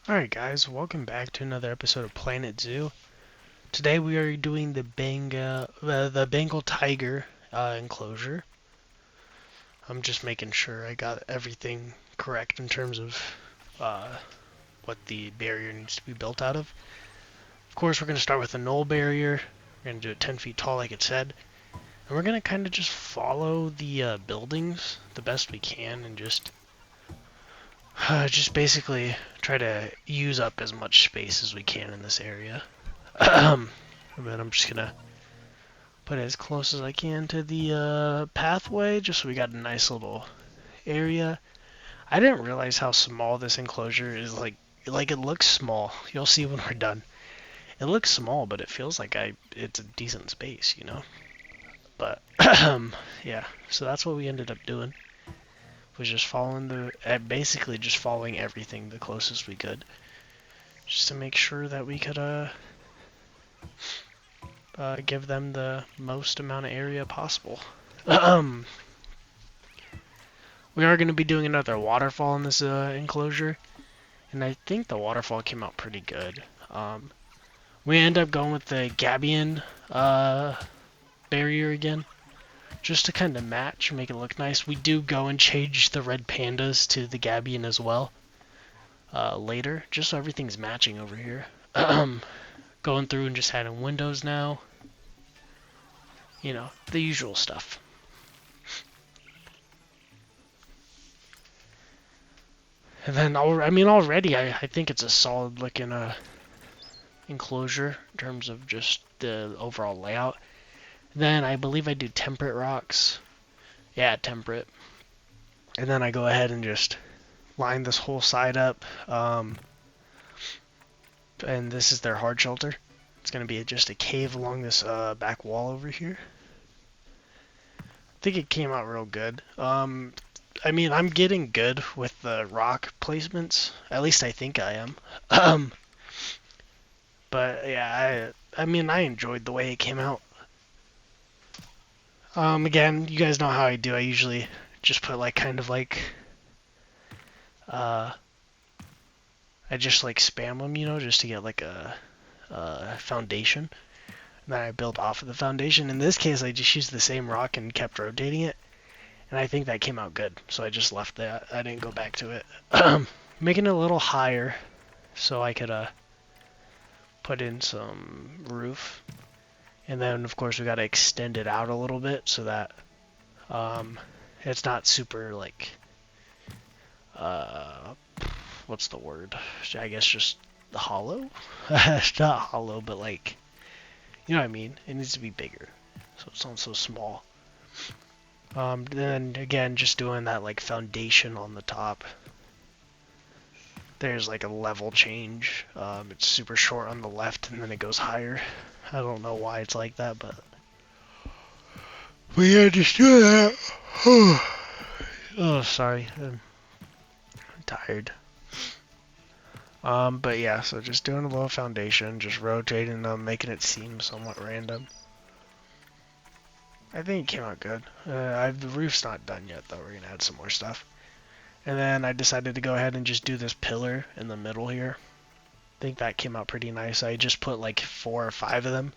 Alright guys, welcome back to another episode of Planet Zoo. Today we are doing the Bengal tiger enclosure. I'm just making sure I got everything correct in terms of what the barrier needs to be built out of. Of course, we're going to start with a null barrier. We're going to do it 10 feet tall like it said. And we're going to kind of just follow the buildings the best we can and just basically try to use up as much space as we can in this area. And then I'm just gonna put it as close as I can to the pathway, just so we got a nice little area. I didn't realize how small this enclosure is. Like it looks small. You'll see when we're done. It looks small, but it feels like it's a decent space, you know. But yeah, so that's what we ended up doing. Was just following basically just following everything the closest we could, just to make sure that we could give them the most amount of area possible. We are going to be doing another waterfall in this enclosure, and I think the waterfall came out pretty good. We end up going with the Gabion barrier again, just to kind of match, make it look nice. We do go and change the red pandas to the Gabion as well later, just so everything's matching over here. Going through and just adding windows now. You know, the usual stuff. And then, already I think it's a solid looking enclosure in terms of just the overall layout. Then I believe I do temperate rocks. Yeah, temperate. And then I go ahead and just line this whole side up. And this is their hard shelter. It's going to be just a cave along this back wall over here. I think it came out real good. I'm getting good with the rock placements. At least I think I am. But yeah, I enjoyed the way it came out. Again, you guys know how I do. I usually just put I just spam them, you know, just to get like a foundation. And then I build off of the foundation. In this case, I just used the same rock and kept rotating it. And I think that came out good. So I just left that. I didn't go back to it. Making it a little higher so I could put in some roof. And then, of course, we got to extend it out a little bit so that it's not super, what's the word? I guess just hollow? It's not hollow, but you know what I mean? It needs to be bigger, so it's not so small. Then, again, just doing that, foundation on the top. There's, a level change. It's super short on the left, and then it goes higher. I don't know why it's like that, but we had to do that. Oh, sorry. I'm tired. But yeah, so just doing a little foundation, just rotating them, making it seem somewhat random. I think it came out good. The roof's not done yet, though. We're gonna add some more stuff. And then I decided to go ahead and just do this pillar in the middle here. I think that came out pretty nice. I just put 4 or 5 of them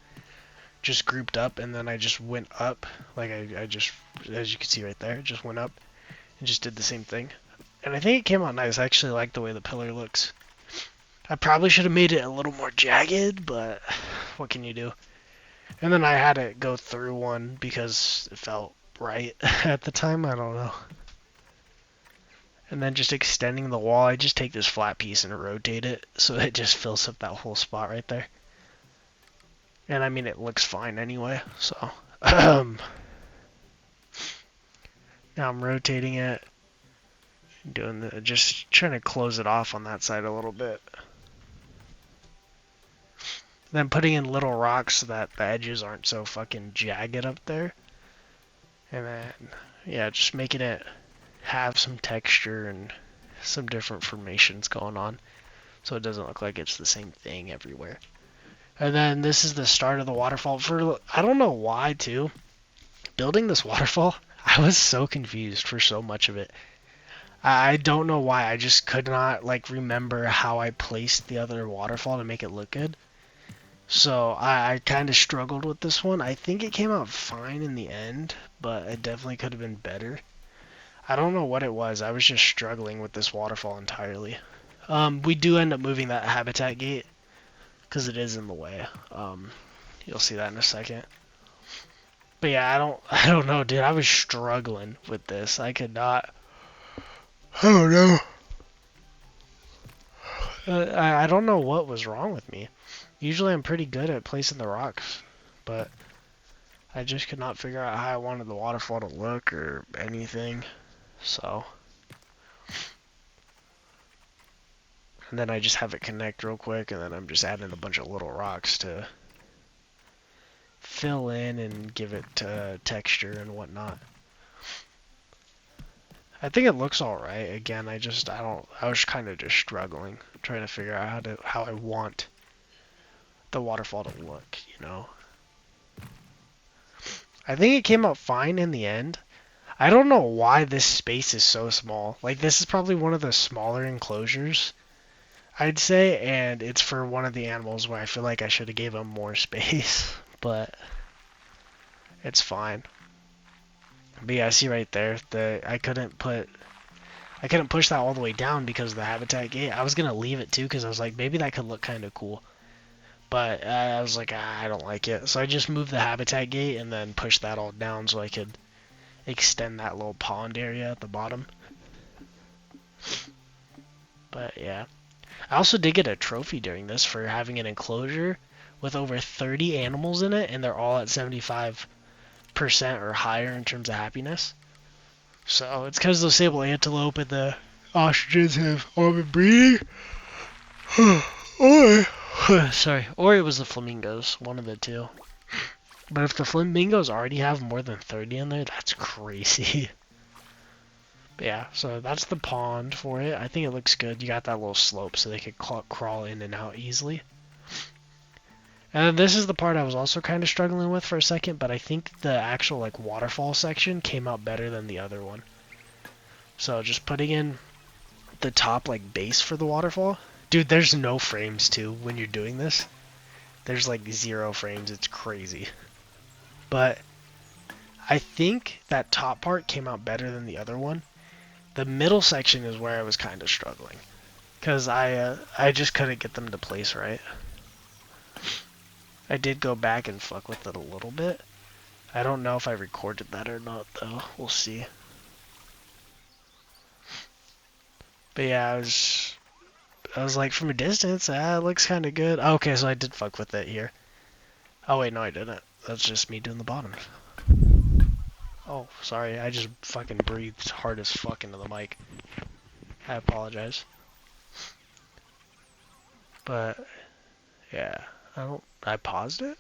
just grouped up, and then I just went up. I just, as you can see right there, just went up and just did the same thing. And I think it came out nice. I actually like the way the pillar looks. I probably should have made it a little more jagged, but what can you do? And then I had it go through one because it felt right at the time. I don't know. And then just extending the wall, I just take this flat piece and rotate it so it just fills up that whole spot right there. And it looks fine anyway, so. Now I'm rotating it, just trying to close it off on that side a little bit. Then putting in little rocks so that the edges aren't so fucking jagged up there. And then, yeah, just making it have some texture and some different formations going on, so it doesn't look like it's the same thing everywhere. And then this is the start of the waterfall. I don't know why, too. Building this waterfall, I was so confused for so much of it. I don't know why. I just could not like remember how I placed the other waterfall to make it look good. So I kind of struggled with this one. I think it came out fine in the end, but it definitely could have been better. I don't know what it was. I was just struggling with this waterfall entirely. We do end up moving that habitat gate because it is in the way. You'll see that in a second. But yeah, I don't know, dude. I was struggling with this. I could not. I don't know. I don't know what was wrong with me. Usually I'm pretty good at placing the rocks, but I just could not figure out how I wanted the waterfall to look or anything. So, and then I just have it connect real quick, and then I'm just adding a bunch of little rocks to fill in and give it texture and whatnot. I think it looks all right. Again, I was kind of just struggling, trying to figure out how I want the waterfall to look, you know. I think it came out fine in the end. I don't know why this space is so small. Like, this is probably one of the smaller enclosures, I'd say, and it's for one of the animals where I feel like I should have gave him more space, but it's fine. But yeah, see right there, I couldn't push that all the way down because of the habitat gate. I was gonna leave it too because I was like, maybe that could look kind of cool. But I was like, I don't like it. So I just moved the habitat gate and then pushed that all down so I could extend that little pond area at the bottom. But yeah. I also did get a trophy during this for having an enclosure with over 30 animals in it, and they're all at 75% or higher in terms of happiness. So it's because the sable antelope and the ostriches have all been breeding. or, or it was the flamingos, one of the two. But if the flamingos already have more than 30 in there, that's crazy. But yeah, so that's the pond for it. I think it looks good. You got that little slope so they could crawl in and out easily. And then this is the part I was also kind of struggling with for a second, but I think the actual like waterfall section came out better than the other one. So just putting in the top like base for the waterfall. Dude, there's no frames too when you're doing this. There's like 0 frames. It's crazy. But I think that top part came out better than the other one. The middle section is where I was kind of struggling. Because I just couldn't get them to place right. I did go back and fuck with it a little bit. I don't know if I recorded that or not, though. We'll see. But yeah, I was like, from a distance, it looks kind of good. Okay, so I did fuck with it here. Oh wait, no I didn't. That's just me doing the bottom. Oh, sorry, I just fucking breathed hard as fuck into the mic. I apologize. But, yeah, I paused it?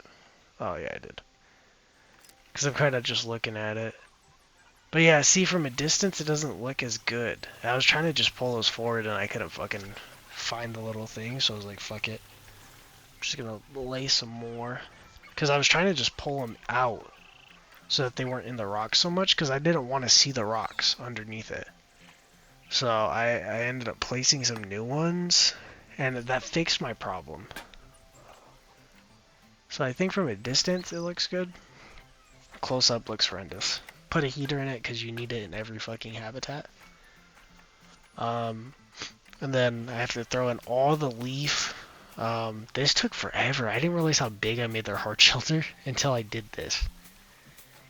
Oh yeah, I did. Because I'm kind of just looking at it. But yeah, see, from a distance, it doesn't look as good. I was trying to just pull those forward, and I couldn't fucking find the little thing, so I was like, fuck it. I'm just gonna lay some more. Because I was trying to just pull them out so that they weren't in the rocks so much, because I didn't want to see the rocks underneath it. So I ended up placing some new ones, and that fixed my problem. So I think from a distance, it looks good. Close up looks horrendous. Put a heater in it because you need it in every fucking habitat. And then I have to throw in all the leaf. This took forever. I didn't realize how big I made their heart shelter until I did this.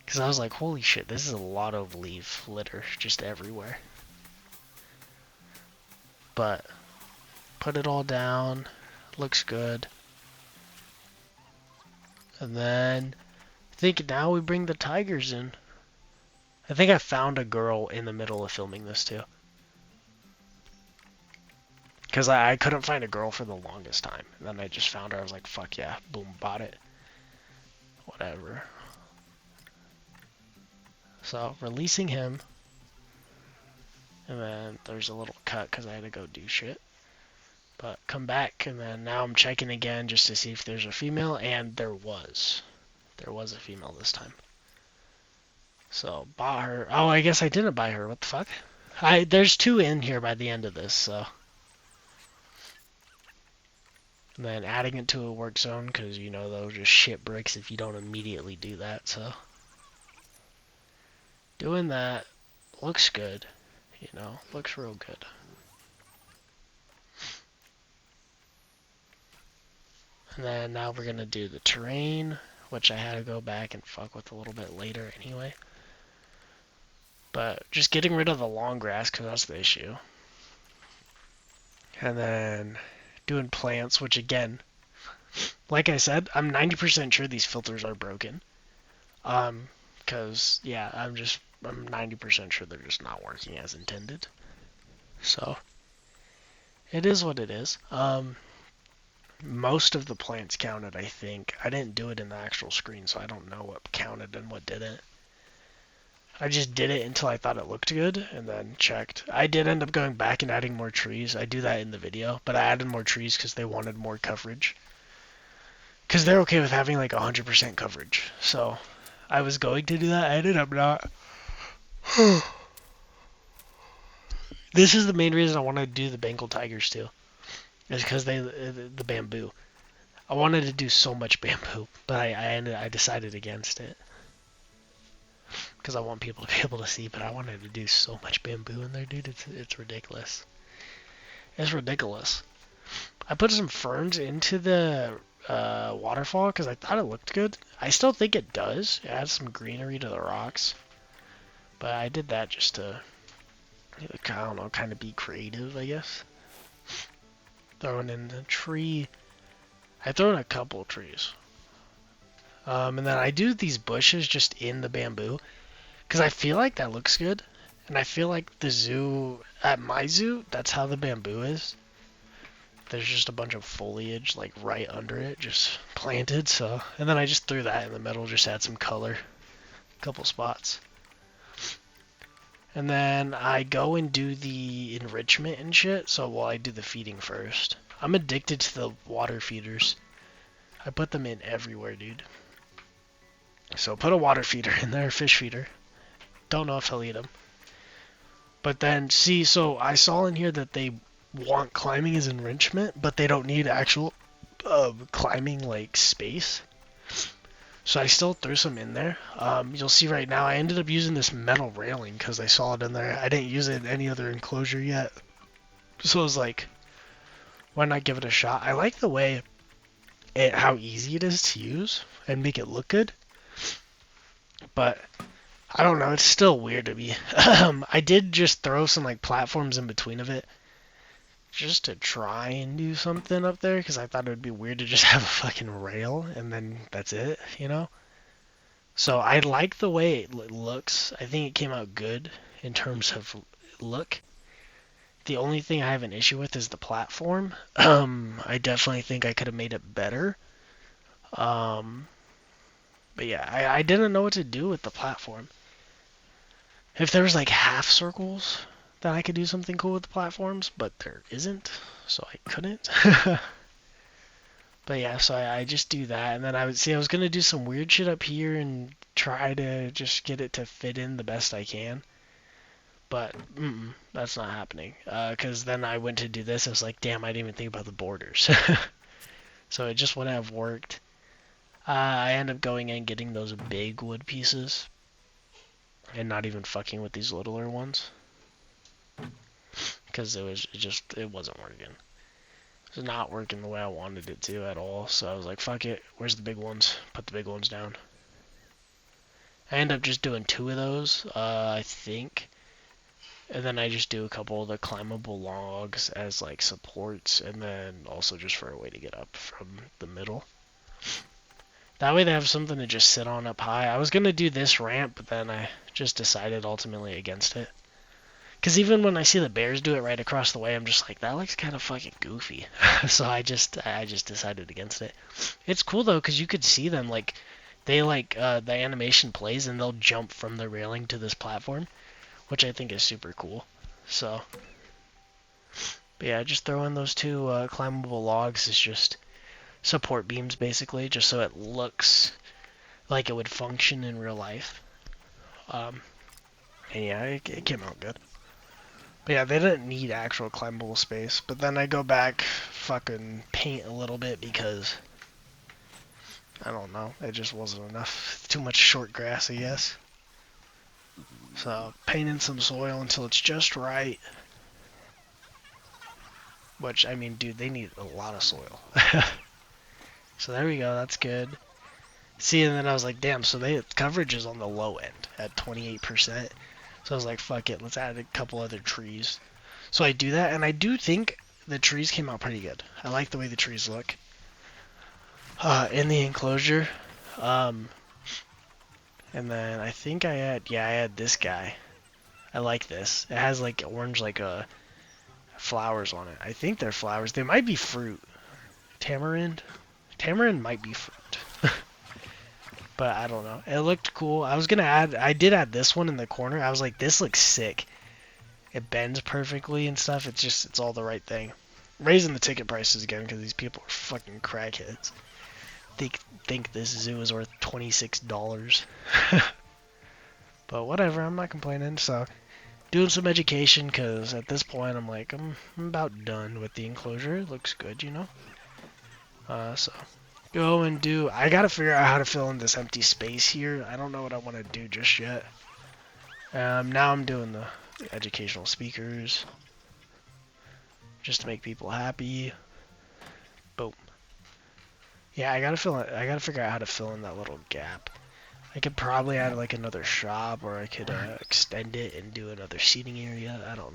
Because I was like, holy shit, this is a lot of leaf litter just everywhere. But put it all down. Looks good. And then I think now we bring the tigers in. I think I found a girl in the middle of filming this too. Because I couldn't find a girl for the longest time. And then I just found her. I was like, fuck yeah. Boom, bought it. Whatever. So, releasing him. And then there's a little cut because I had to go do shit. But come back, and then now I'm checking again just to see if there's a female. And there was. There was a female this time. So, bought her. Oh, I guess I didn't buy her. What the fuck? There's 2 in here by the end of this, so. And then adding it to a work zone, because, you know, they'll just shit bricks if you don't immediately do that, so. Doing that looks good, you know, looks real good. And then now we're going to do the terrain, which I had to go back and fuck with a little bit later anyway. But just getting rid of the long grass, because that's the issue. And then doing plants, which again, like I said, I'm 90% sure these filters are broken. Because, yeah, I'm 90% sure they're just not working as intended. So, it is what it is. Most of the plants counted, I think. I didn't do it in the actual screen, so I don't know what counted and what didn't. I just did it until I thought it looked good, and then checked. I did end up going back and adding more trees. I do that in the video, but I added more trees because they wanted more coverage. Because they're okay with having like 100% coverage. So, I was going to do that. I ended up not. This is the main reason I want to do the Bengal tigers too. Is because the bamboo. I wanted to do so much bamboo, but I decided against it. Because I want people to be able to see, but I wanted to do so much bamboo in there, dude. It's ridiculous. It's ridiculous. I put some ferns into the waterfall because I thought it looked good. I still think it does. It adds some greenery to the rocks. But I did that just to, I don't know, kind of be creative, I guess. Throwing in a tree. I throw in a couple trees. And then I do these bushes just in the bamboo. Because I feel like that looks good. And I feel like the zoo, at my zoo, that's how the bamboo is. There's just a bunch of foliage like right under it, just planted. So, and then I just threw that in the middle, just add some color, a couple spots. And then I go and do the enrichment and shit. So while I do the feeding first, I'm addicted to the water feeders. I put them in everywhere, dude. So put a water feeder in there, fish feeder. Don't know if he'll eat them. But then, see, so I saw in here that they want climbing as enrichment, but they don't need actual climbing, like, space. So I still threw some in there. You'll see right now, I ended up using this metal railing because I saw it in there. I didn't use it in any other enclosure yet. So I was like, why not give it a shot? I like the way how easy it is to use and make it look good. But I don't know, it's still weird to me. I did just throw some like platforms in between of it just to try and do something up there because I thought it would be weird to just have a fucking rail and then that's it, you know? So I like the way it looks. I think it came out good in terms of look. The only thing I have an issue with is the platform. I definitely think I could have made it better. But yeah, I didn't know what to do with the platform. If there was like half circles, then I could do something cool with the platforms, but there isn't, so I couldn't. But yeah, so I just do that, and then I was gonna do some weird shit up here and try to just get it to fit in the best I can. But that's not happening. Because then I went to do this, I was like, damn, I didn't even think about the borders. So it just wouldn't have worked. I ended up going in and getting those big wood pieces and not even fucking with these littler ones because it wasn't working. It was not working the way I wanted it to at all. So I was like, fuck it. Where's the big ones? Put the big ones down. I end up just doing 2 of those, I think. And then I just do a couple of the climbable logs as like supports, and then also just for a way to get up from the middle. That way they have something to just sit on up high. I was going to do this ramp, but then I just decided ultimately against it. Because even when I see the bears do it right across the way, I'm just like, that looks kind of fucking goofy. So I just decided against it. It's cool though, because you could see them, like, they like, the animation plays and they'll jump from the railing to this platform, which I think is super cool. So, but yeah, just throw in those 2 climbable logs is just support beams basically, just so it looks like it would function in real life. And yeah, it came out good. But yeah, they didn't need actual climbable space. But then I go back, fucking paint a little bit because I don't know, it just wasn't enough. Too much short grass, I guess. So painting some soil until it's just right. Which, I mean, dude, they need a lot of soil. So there we go, that's good. See, and then I was like, damn, so coverage is on the low end at 28%. So I was like, fuck it, let's add a couple other trees. So I do that, and I do think the trees came out pretty good. I like the way the trees look. In the enclosure. Um, and then I think I had this guy. I like this. It has like orange, like flowers on it. I think they're flowers. They might be fruit. Tamarind? Tamarind might be fruit. But I don't know. It looked cool. I did add this one in the corner. I was like, this looks sick. It bends perfectly and stuff. It's all the right thing. Raising the ticket prices again because these people are fucking crackheads. Think this zoo is worth $26. But whatever, I'm not complaining. So, doing some education because at this point I'm like, I'm about done with the enclosure. It looks good, you know? So, go and do... I gotta figure out how to fill in this empty space here. I don't know what I want to do just yet. Now I'm doing the educational speakers. Just to make people happy. Boom. Yeah, I gotta figure out how to fill in that little gap. I could probably add like another shop, or I could extend it and do another seating area. I don't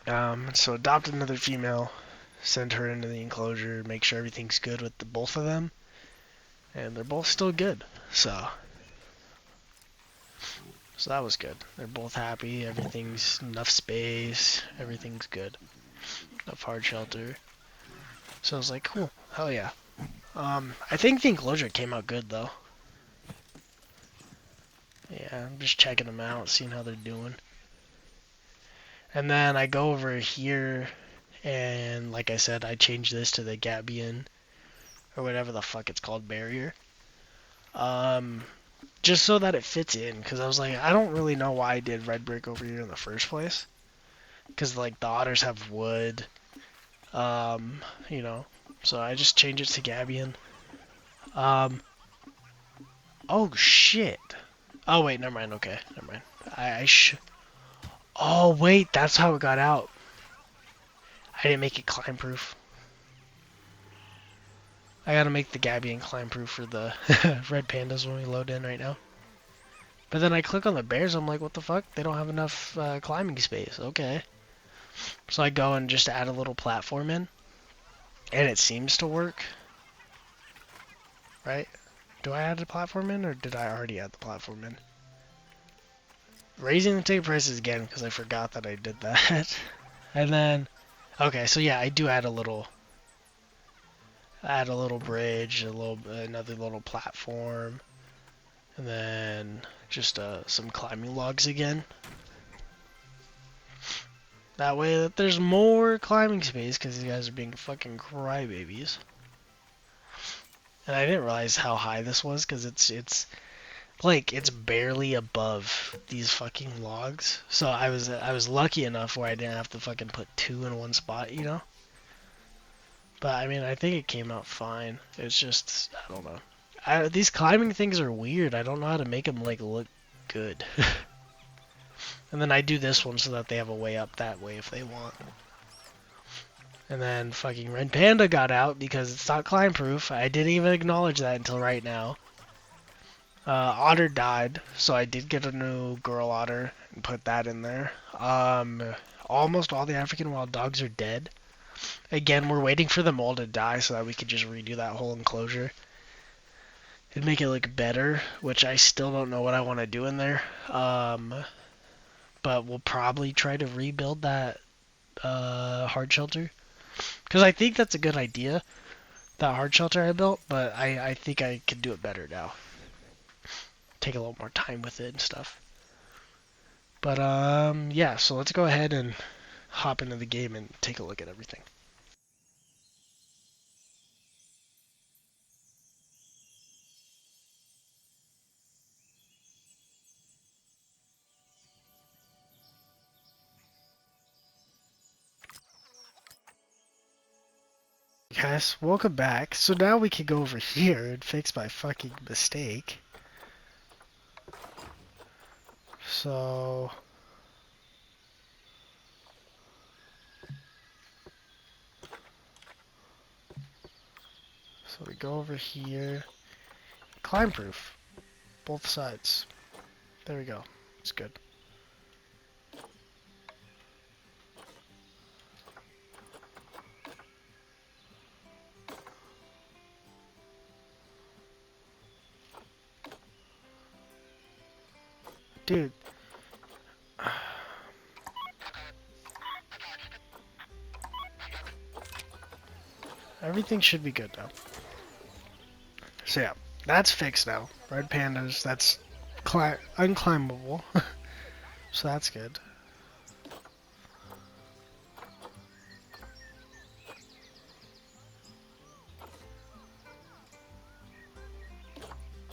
know. So adopt another female, send her into the enclosure, make sure everything's good with the both of them, and they're both still good. So that was good. They're both happy. Everything's enough space. Everything's good. Enough hard shelter. So I was like, cool. Hell yeah. I think the enclosure came out good though. Yeah, I'm just checking them out, seeing how they're doing. And then I go over here, and like I said, I change this to the Gabion, or whatever the fuck it's called, barrier. Just so that it fits in, because I was like, I don't really know why I did red brick over here in the first place. Because, like, the otters have wood, you know, so I just change it to Gabion. Oh, shit. Oh, wait, never mind, okay, never mind. Oh, wait, that's how it got out. I didn't make it climb proof. I gotta make the Gabion climb proof for the red pandas when we load in right now. But then I click on the bears, I'm like, what the fuck? They don't have enough climbing space. Okay. So I go and just add a little platform in. And it seems to work. Right? Do I add the platform in, or did I already add the platform in? Raising the ticket prices again, because I forgot that I did that. And then, okay, so yeah, I do add a little bridge, another little platform, and then just some climbing logs again. That way that there's more climbing space, because these guys are being fucking crybabies. And I didn't realize how high this was, because it's like it's barely above these fucking logs. So I was lucky enough where I didn't have to fucking put two in one spot, you know. But I mean, I think it came out fine. It's just I don't know. These climbing things are weird. I don't know how to make them like look good. And then I do this one so that they have a way up that way if they want. And then fucking Red Panda got out because it's not climb proof. I didn't even acknowledge that until right now. Otter died, so I did get a new girl otter and put that in there. Almost all the African wild dogs are dead. Again, we're waiting for them all to die so that we could just redo that whole enclosure. It'd make it look better, which I still don't know what I want to do in there. But we'll probably try to rebuild that hard shelter. Because I think that's a good idea, that hard shelter I built, but I think I could do it better now. Take a little more time with it and stuff. But yeah, so let's go ahead and hop into the game and take a look at everything. Guys, welcome back. So now we can go over here and fix my fucking mistake. So we go over here. Climb proof. Both sides. There we go. It's good. Dude. Everything should be good now. So yeah, that's fixed now. Red pandas, that's unclimbable. So that's good.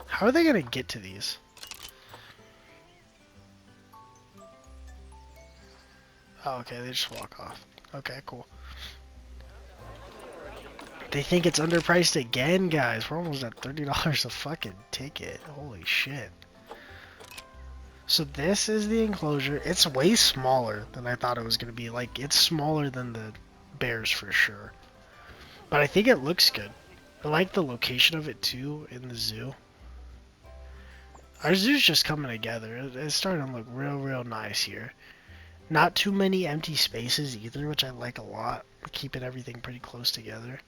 How are they gonna get to these? Oh, okay, they just walk off. Okay, cool. They think it's underpriced again, guys. We're almost at $30 a fucking ticket. Holy shit. So this is the enclosure. It's way smaller than I thought it was going to be. Like, it's smaller than the bears for sure. But I think it looks good. I like the location of it too in the zoo. Our zoo's just coming together. It's starting to look real nice here. Not too many empty spaces either, which I like a lot. Keeping everything pretty close together.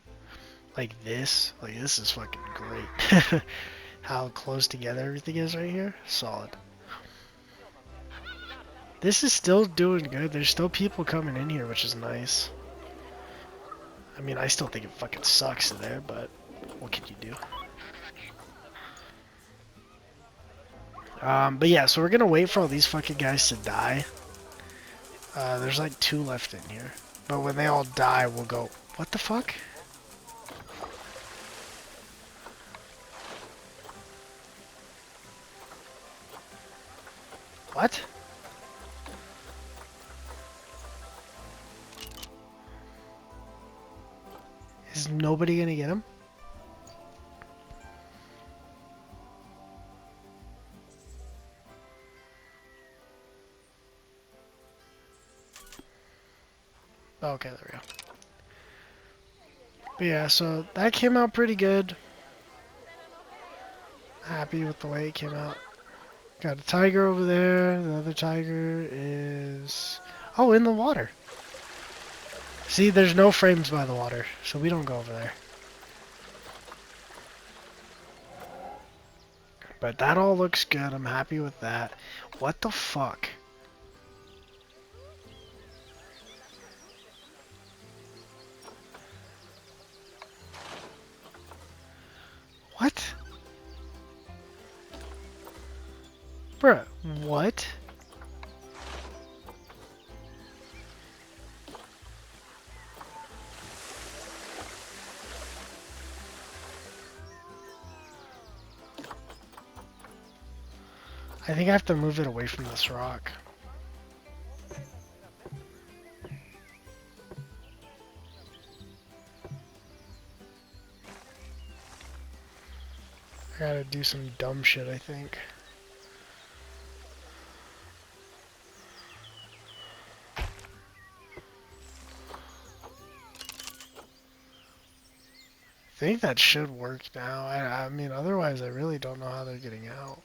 Like this is fucking great. How close together everything is right here. Solid. This is still doing good. There's still people coming in here, which is nice. I mean, I still think it fucking sucks there, but what can you do? But yeah, so we're gonna wait for all these fucking guys to die. There's like 2 left in here. But when they all die, we'll go, what the fuck? What? Is nobody gonna get him? Oh, okay, there we go. But yeah, so that came out pretty good. Happy with the way it came out. Got a tiger over there. The other tiger is... oh, in the water. See, there's no frames by the water, so we don't go over there. But that all looks good. I'm happy with that. What the fuck? What? Bruh, what? I think I have to move it away from this rock. I gotta do some dumb shit, I think. I think that should work now. I mean, otherwise I really don't know how they're getting out.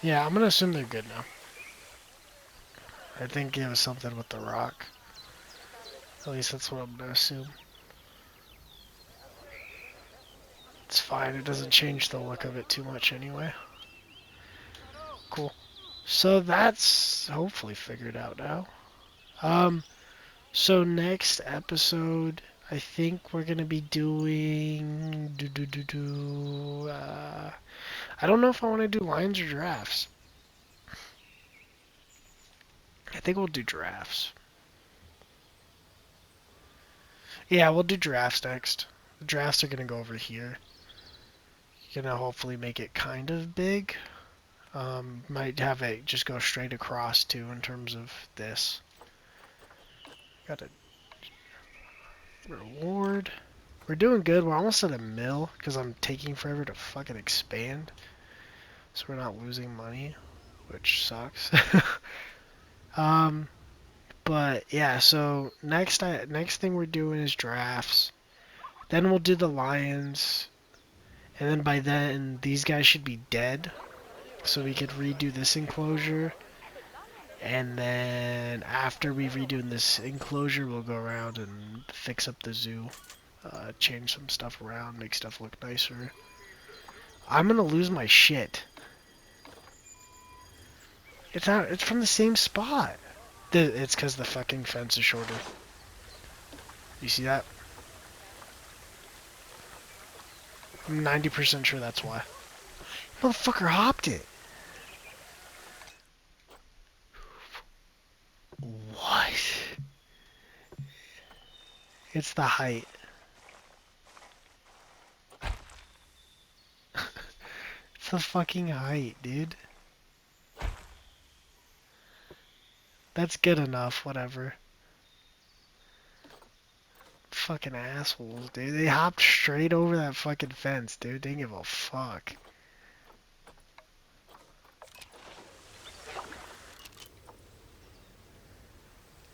Yeah, I'm gonna assume they're good now. I think it was something with the rock. At least that's what I'm gonna assume. It's fine, it doesn't change the look of it too much anyway. Cool. So that's hopefully figured out now. So next episode, I think we're gonna be doing I don't know if I want to do lions or giraffes. I think we'll do giraffes. Yeah, we'll do drafts next. The drafts are gonna go over here. Gonna hopefully make it kind of big. Might have it just go straight across too in terms of this. Got a reward. We're doing good. We're almost at a mil because I'm taking forever to fucking expand. So we're not losing money, which sucks. But yeah, so next thing we're doing is drafts. Then we'll do the lions. And then by then these guys should be dead. So we could redo this enclosure. And then after we redo this enclosure, we'll go around and fix up the zoo. Change some stuff around, make stuff look nicer. I'm gonna lose my shit. It's from the same spot. It's because the fucking fence is shorter. You see that? I'm 90% sure that's why. Motherfucker hopped it. What? It's the height. It's the fucking height, dude. That's good enough, whatever. Fucking assholes, dude. They hopped straight over that fucking fence, dude. They didn't give a fuck.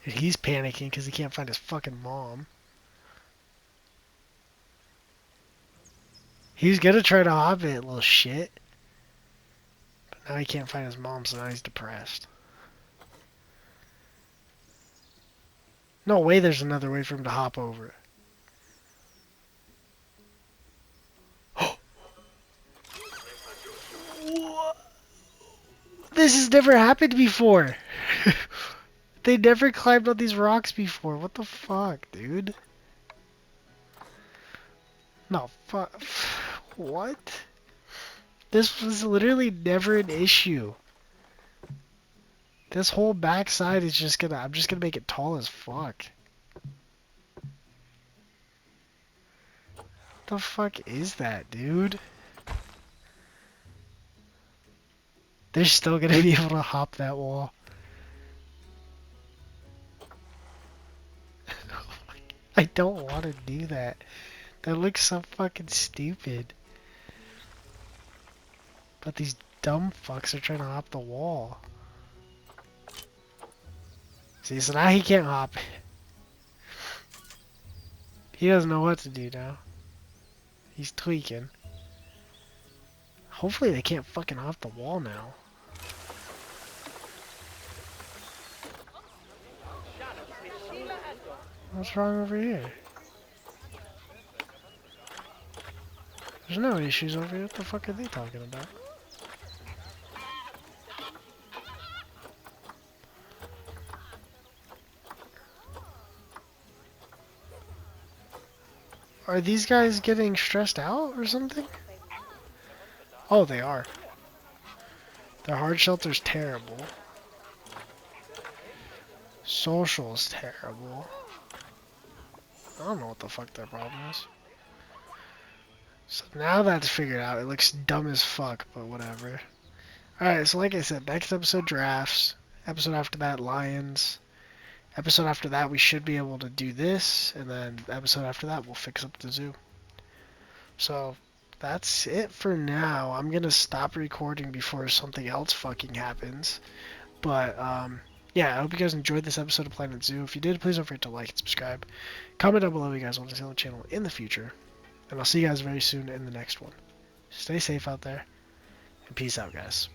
And he's panicking because he can't find his fucking mom. He's gonna try to hop it, little shit. But now he can't find his mom, so now he's depressed. No way there's another way for him to hop over it. This has never happened before. They never climbed on these rocks before. What the fuck, dude? No, fuck. What? This was literally never an issue. This whole backside is just gonna... I'm just gonna make it tall as fuck. What the fuck is that, dude? They're still gonna be able to hop that wall. I don't want to do that. That looks so fucking stupid. But these dumb fucks are trying to hop the wall. See, so now he can't hop. He doesn't know what to do now. He's tweaking. Hopefully they can't fucking hop the wall now. What's wrong over here? There's no issues over here. What the fuck are they talking about? Are these guys getting stressed out or something? Oh, they are. Their hard shelter's terrible. Social's terrible. I don't know what the fuck their problem is. So now that's figured out. It looks dumb as fuck, but whatever. Alright, so like I said, next episode drafts. Episode after that, lions. Episode after that, we should be able to do this. And then episode after that, we'll fix up the zoo. So that's it for now. I'm going to stop recording before something else fucking happens. But, yeah, I hope you guys enjoyed this episode of Planet Zoo. If you did, please don't forget to like and subscribe. Comment down below if you guys want to see on the channel in the future. And I'll see you guys very soon in the next one. Stay safe out there. And peace out, guys.